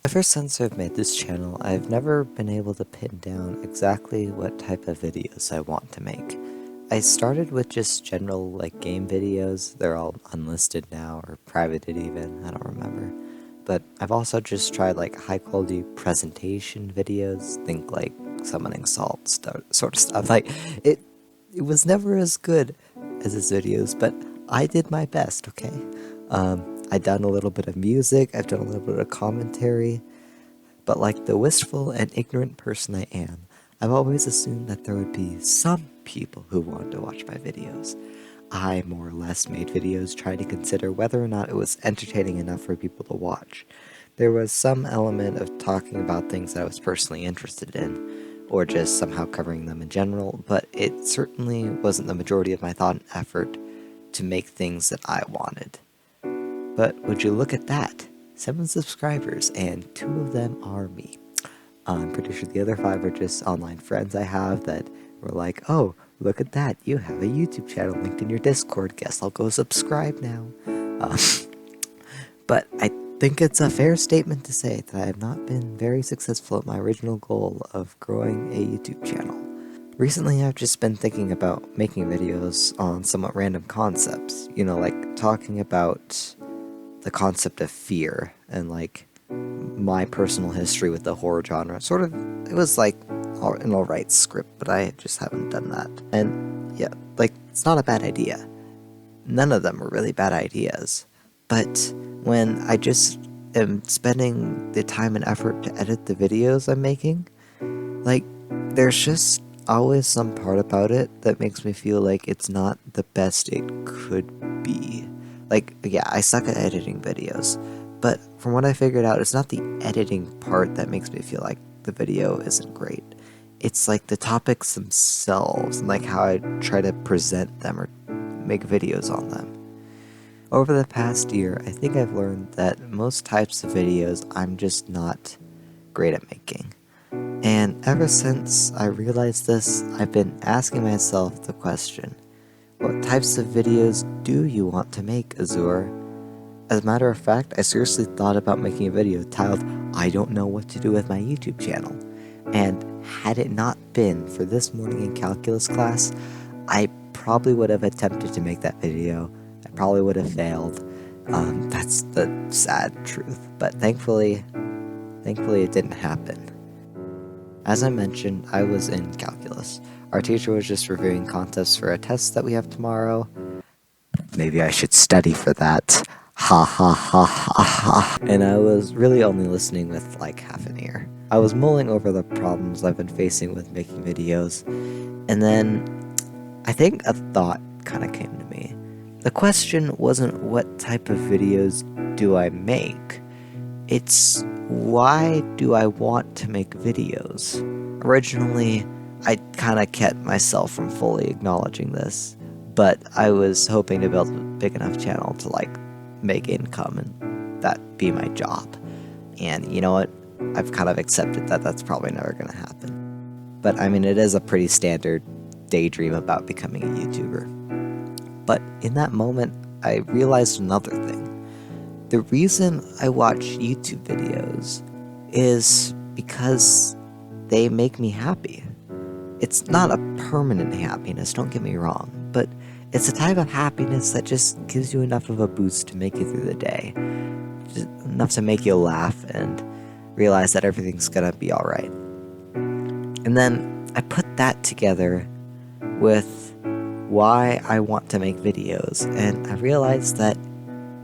Ever since I've made this channel, I've never been able to pin down exactly what type of videos I want to make. I started with just general game videos. They're all unlisted now or privated even, I don't remember. But I've also just tried high quality presentation videos, think like summoning salt sort of stuff. It was never as good as his videos, but I did my best, okay? I've done a little bit of music, I've done a little bit of commentary, but like the wistful and ignorant person I am, I've always assumed that there would be some people who wanted to watch my videos. I more or less made videos trying to consider whether or not it was entertaining enough for people to watch. There was some element of talking about things that I was personally interested in, or just somehow covering them in general, but it certainly wasn't the majority of my thought and effort to make things that I wanted. But would you look at that? 7 subscribers, and 2 of them are me. I'm pretty sure the other 5 are just online friends I have that were like, oh, look at that, you have a YouTube channel linked in your Discord, guess I'll go subscribe now. But I think it's a fair statement to say that I have not been very successful at my original goal of growing a YouTube channel. Recently, I've just been thinking about making videos on somewhat random concepts, like talking about the concept of fear and my personal history with the horror genre. It was an alright script, but I just haven't done that. And yeah, it's not a bad idea. None of them are really bad ideas. But when I just am spending the time and effort to edit the videos I'm making, there's just always some part about it that makes me feel like it's not the best it could be. Yeah, I suck at editing videos, but from what I figured out, it's not the editing part that makes me feel like the video isn't great. It's the topics themselves and how I try to present them or make videos on them. Over the past year, I think I've learned that most types of videos I'm just not great at making. And ever since I realized this, I've been asking myself the question, what types of videos do you want to make, Azur? As a matter of fact, I seriously thought about making a video titled, I don't know what to do with my YouTube channel. And had it not been for this morning in calculus class, I probably would have attempted to make that video. I probably would have failed. That's the sad truth. But thankfully it didn't happen. As I mentioned, I was in calculus. Our teacher was just reviewing concepts for a test that we have tomorrow. Maybe I should study for that. Ha ha ha ha ha. And I was really only listening with half an ear. I was mulling over the problems I've been facing with making videos, and then I think a thought kind of came to me. The question wasn't what type of videos do I make, it's why do I want to make videos? Originally, I kind of kept myself from fully acknowledging this, but I was hoping to build a big enough channel to make income and that be my job. And you know what? I've kind of accepted that that's probably never going to happen. But I mean, it is a pretty standard daydream about becoming a YouTuber. But in that moment, I realized another thing. The reason I watch YouTube videos is because they make me happy. It's not a permanent happiness, don't get me wrong, but it's a type of happiness that just gives you enough of a boost to make you through the day. Just enough to make you laugh and realize that everything's gonna be alright. And then I put that together with why I want to make videos, and I realized that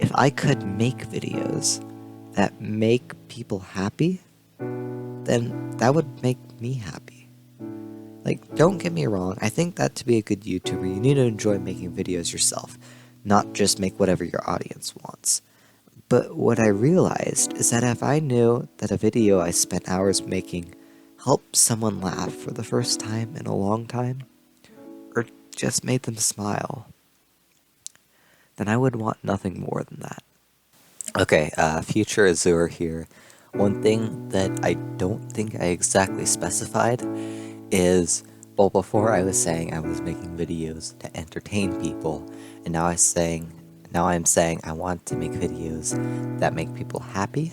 if I could make videos that make people happy, then that would make me happy. Don't get me wrong, I think that to be a good YouTuber, you need to enjoy making videos yourself, not just make whatever your audience wants. But what I realized is that if I knew that a video I spent hours making helped someone laugh for the first time in a long time, or just made them smile, then I would want nothing more than that. Okay, future Azur here. One thing that I don't think I exactly specified is, well, before I was saying I was making videos to entertain people, and now I'm saying I want to make videos that make people happy.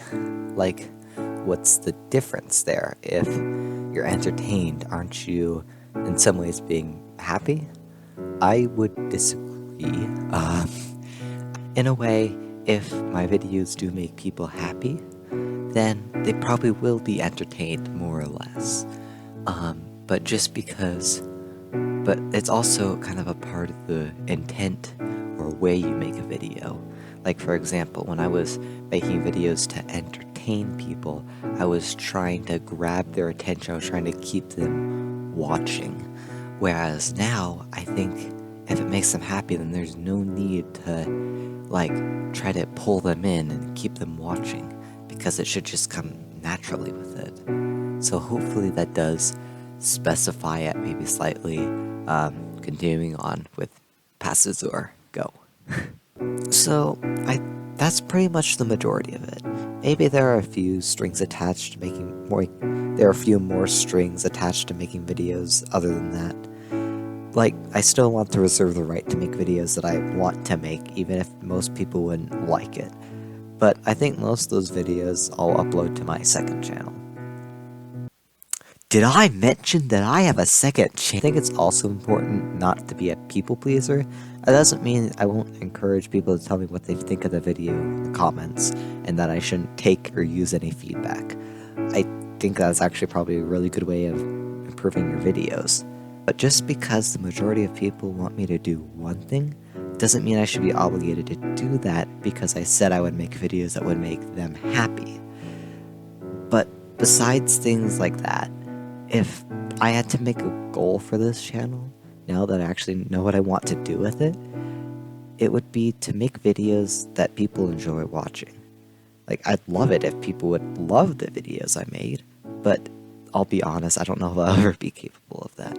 what's the difference there? If you're entertained, aren't you in some ways being happy? I would disagree. In a way, if my videos do make people happy, then they probably will be entertained more or less. But just because, but it's also kind of a part of the intent or way you make a video. Like, for example, when I was making videos to entertain people, I was trying to grab their attention, I was trying to keep them watching. Whereas now, I think if it makes them happy, then there's no need to, like, try to pull them in and keep them watching, because it should just come naturally with it. So hopefully that does specify it maybe slightly. Continuing on with Passazur, go. So, that's pretty much the majority of it. Maybe there are a few strings attached to making more, there are a few more strings attached to making videos other than that. Like, I still want to reserve the right to make videos that I want to make, even if most people wouldn't like it. But I think most of those videos I'll upload to my second channel. Did I mention that I have a second channel? I think it's also important not to be a people pleaser. That doesn't mean I won't encourage people to tell me what they think of the video in the comments, and that I shouldn't take or use any feedback. I think that's actually probably a really good way of improving your videos. But just because the majority of people want me to do one thing, doesn't mean I should be obligated to do that because I said I would make videos that would make them happy. But besides things like that, if I had to make a goal for this channel, now that I actually know what I want to do with it, it would be to make videos that people enjoy watching. Like, I'd love it if people would love the videos I made, but I'll be honest, I don't know if I'll ever be capable of that.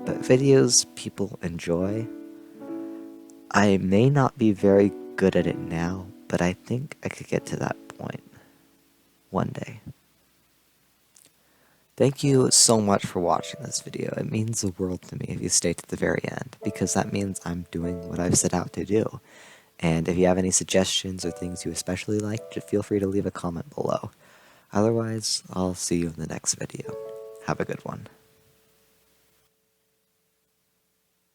But videos people enjoy, I may not be very good at it now, but I think I could get to that point one day. Thank you so much for watching this video. It means the world to me if you stay to the very end, because that means I'm doing what I've set out to do. And if you have any suggestions or things you especially like, just feel free to leave a comment below. Otherwise, I'll see you in the next video. Have a good one.